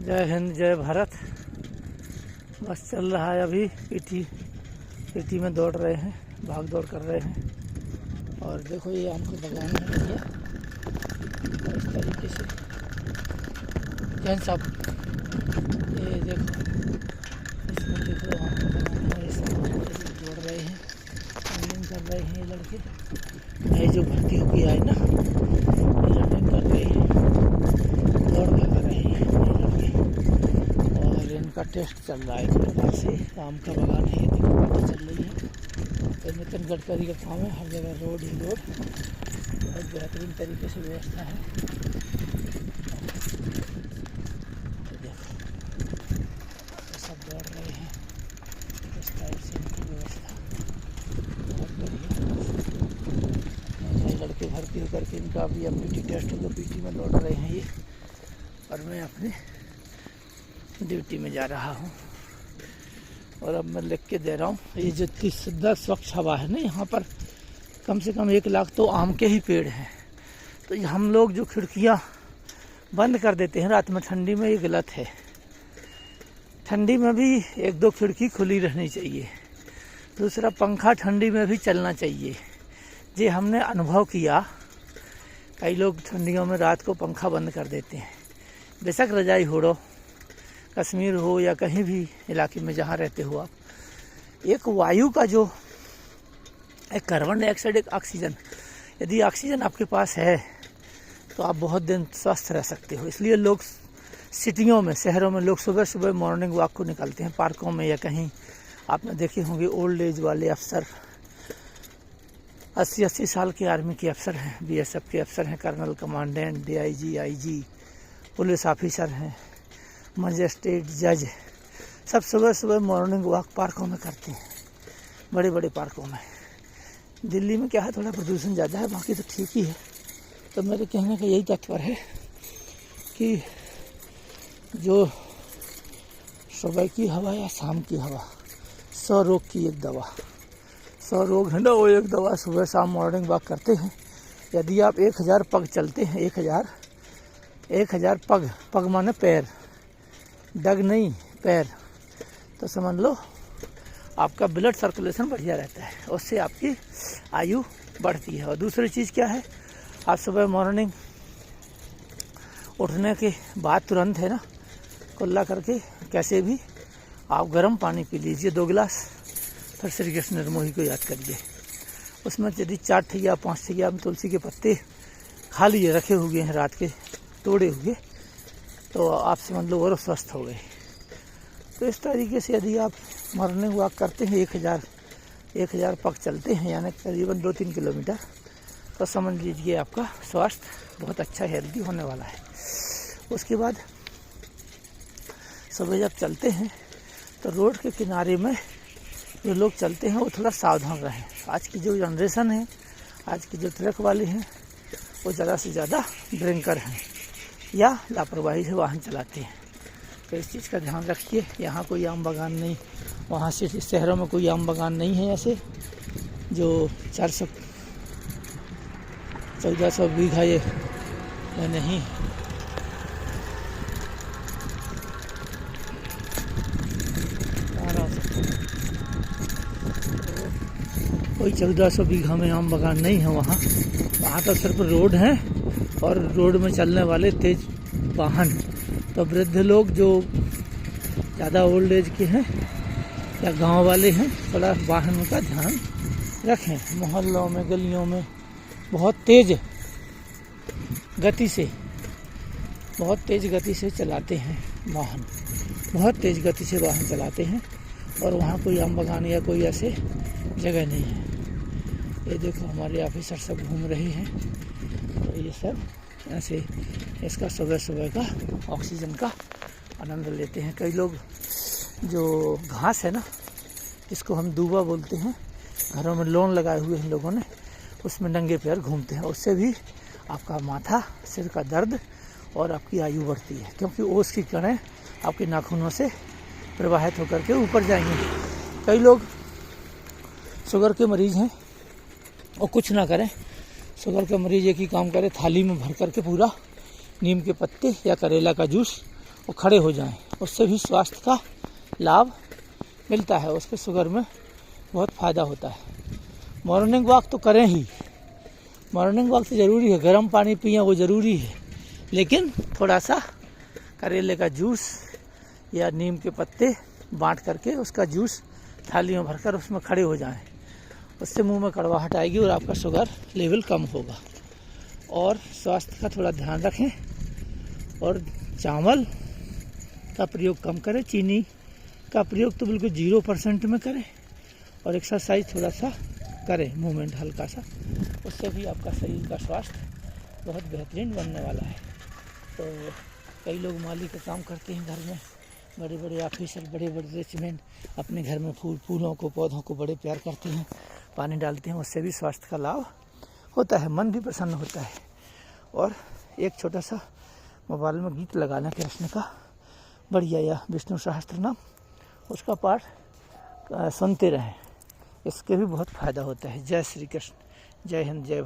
जय हिंद जय भारत। बस चल रहा है अभी पीटी में दौड़ रहे हैं, भाग दौड़ कर रहे हैं। और देखो ये आम का बगान है भैया, इस तरीके से जैन साहब ये देखो, इसमें देखो आम का बगान है। इस तरीके से दौड़ रहे हैं, रनिंग कर रहे हैं ये लड़के। ये जो भर्ती होके आए ना, ये रनिंग कर रहे हैं, दौड़ लगा रहे हैं ये लड़के। और इनका टेस्ट चल रहा है थोड़ा से। आम का बगान है, ये देखो पता चल रही है। तो नितिन गडकरी का काम है, हर जगह रोड ही रोड, बहुत बेहतरीन तरीके से व्यवस्था है। तो देखो सब दौड़ रहे हैं, इस टाइप से इनकी व्यवस्था बहुत बढ़िया। ये लड़के भर्ती होकर के इनका अभी पीटी टेस्ट होगा, पीटी में दौड़ रहे हैं ये। और मैं अपने ड्यूटी में जा रहा हूँ और अब मैं लिख के दे रहा हूँ। ये जो इतनी शुद्ध स्वच्छ हवा है ना, यहाँ पर कम से कम 1 लाख तो आम के ही पेड़ हैं। तो हम लोग जो खिड़कियाँ बंद कर देते हैं रात में ठंडी में, ये गलत है। ठंडी में भी 1-2 खिड़की खुली रहनी चाहिए। दूसरा, पंखा ठंडी में भी चलना चाहिए। ये हमने अनुभव किया, कई लोग ठंडियों में रात को पंखा बंद कर देते हैं। बेशक रजाई होड़ो, कश्मीर हो या कहीं भी इलाके में जहाँ रहते हो आप, एक वायु का जो एक कार्बन डाइऑक्साइड, एक ऑक्सीजन, यदि ऑक्सीजन आपके पास है तो आप बहुत दिन स्वस्थ रह सकते हो। इसलिए लोग सिटियों में, शहरों में लोग सुबह सुबह मॉर्निंग वॉक को निकलते हैं, पार्कों में या कहीं। आपने देखे होंगे ओल्ड एज वाले अफसर, 80-80 साल के आर्मी के अफसर हैं, BSF के अफसर हैं, colonel, commandant, DIG, IG, police officer हैं, मजिस्ट्रेट, जज, सब सुबह सुबह मॉर्निंग वॉक पार्कों में करते हैं, बड़े बड़े पार्कों में। दिल्ली में क्या है, थोड़ा प्रदूषण ज़्यादा है, बाकी तो ठीक ही है। तो मेरे कहने का यही तात्पर्य है कि जो सुबह की हवा या शाम की हवा, 100 रोग की एक दवा, 100 रोग है ना, वो एक दवा। सुबह शाम मॉर्निंग वॉक करते हैं, यदि आप 1000 पग चलते हैं, 1000 पग माने पैर, डग नहीं पैर, तो समझ लो आपका ब्लड सर्कुलेशन बढ़िया रहता है, उससे आपकी आयु बढ़ती है। और दूसरी चीज़ क्या है, आप सुबह मॉर्निंग उठने के बाद तुरंत है ना, कुल्ला करके कैसे भी आप गर्म पानी पी लीजिए 2 गिलास। फिर श्री कृष्ण निर्मोही को याद करिए। उसमें यदि 4 ठिया 5 ठिया तुलसी के पत्ते खा लिए, रखे हुए हैं रात के तोड़े हुए, तो आप समझ लो और स्वस्थ हो गए। तो इस तरीके से यदि आप मॉर्निंग वॉक करते हैं, 1000 पग चलते हैं, यानी करीबन 2-3 किलोमीटर, तो समझ लीजिए आपका स्वास्थ्य बहुत अच्छा हेल्दी होने वाला है। उसके बाद सुबह जब चलते हैं तो रोड के किनारे में जो लोग चलते हैं वो थोड़ा सावधान रहें। आज की जो जनरेशन है, आज की जो ट्रक वाले हैं, वो ज़्यादा से ज़्यादा ड्रिंकर हैं या लापरवाही से वाहन चलाते हैं। तो इस चीज़ का ध्यान रखिए। यहाँ कोई आम बागान नहीं, वहाँ से शहरों में कोई आम बागान नहीं है ऐसे जो 1400 बीघा ये नहीं। कोई 1400 बीघा में आम बागान नहीं है वहाँ तो सिर्फ रोड है और रोड में चलने वाले तेज वाहन। तो वृद्ध लोग जो ज़्यादा ओल्ड एज के हैं या गांव वाले हैं, थोड़ा वाहनों का ध्यान रखें। मोहल्लों में, गलियों में बहुत तेज गति से चलाते हैं वाहन, बहुत तेज गति से वाहन चलाते हैं, और वहाँ कोई आम बागान या कोई ऐसे जगह नहीं है। ये देखो हमारे ऑफिसर सब घूम रहे हैं, तो ये सब ऐसे इसका सुबह सुबह का ऑक्सीजन का आनंद लेते हैं। कई लोग जो घास है ना, इसको हम दूबा बोलते हैं, घरों में लॉन लगाए हुए हैं लोगों ने, उसमें नंगे पैर घूमते हैं। उससे भी आपका माथा, सिर का दर्द और आपकी आयु बढ़ती है, क्योंकि ओस की कणें आपके नाखूनों से प्रवाहित होकर के ऊपर जाएंगे। कई लोग शुगर के मरीज़ हैं और कुछ ना करें, शुगर का मरीज़ एक ही काम करे, थाली में भर करके पूरा नीम के पत्ते या करेला का जूस वो खड़े हो जाएं, उससे भी स्वास्थ्य का लाभ मिलता है, उसके शुगर में बहुत फ़ायदा होता है। मॉर्निंग वॉक तो करें ही, मॉर्निंग वॉक तो ज़रूरी है, गर्म पानी पिएं वो ज़रूरी है, लेकिन थोड़ा सा करेले का जूस या नीम के पत्ते बांट करके उसका जूस थाली में भरकर उसमें खड़े हो जाएं, उससे मुंह में कड़वाहट आएगी और आपका शुगर लेवल कम होगा। और स्वास्थ्य का थोड़ा ध्यान रखें और चावल का प्रयोग कम करें, चीनी का प्रयोग तो बिल्कुल 0% में करें और एक्सरसाइज थोड़ा सा करें, मूवमेंट हल्का सा, उससे भी आपका शरीर का स्वास्थ्य बहुत बेहतरीन बनने वाला है। तो कई लोग माली का काम करते हैं घर में, बड़े बड़े ऑफिसर, बड़े बड़े रिचमैन अपने घर में फूलों को, पौधों को बड़े प्यार करते हैं, पानी डालते हैं, उससे भी स्वास्थ्य का लाभ होता है, मन भी प्रसन्न होता है। और एक छोटा सा मोबाइल में गीत लगाना कृष्ण का बढ़िया, या विष्णु सहस्त्र नाम, उसका पाठ सुनते रहें, इसके भी बहुत फ़ायदा होता है। जय श्री कृष्ण, जय हिंद, जय भारत।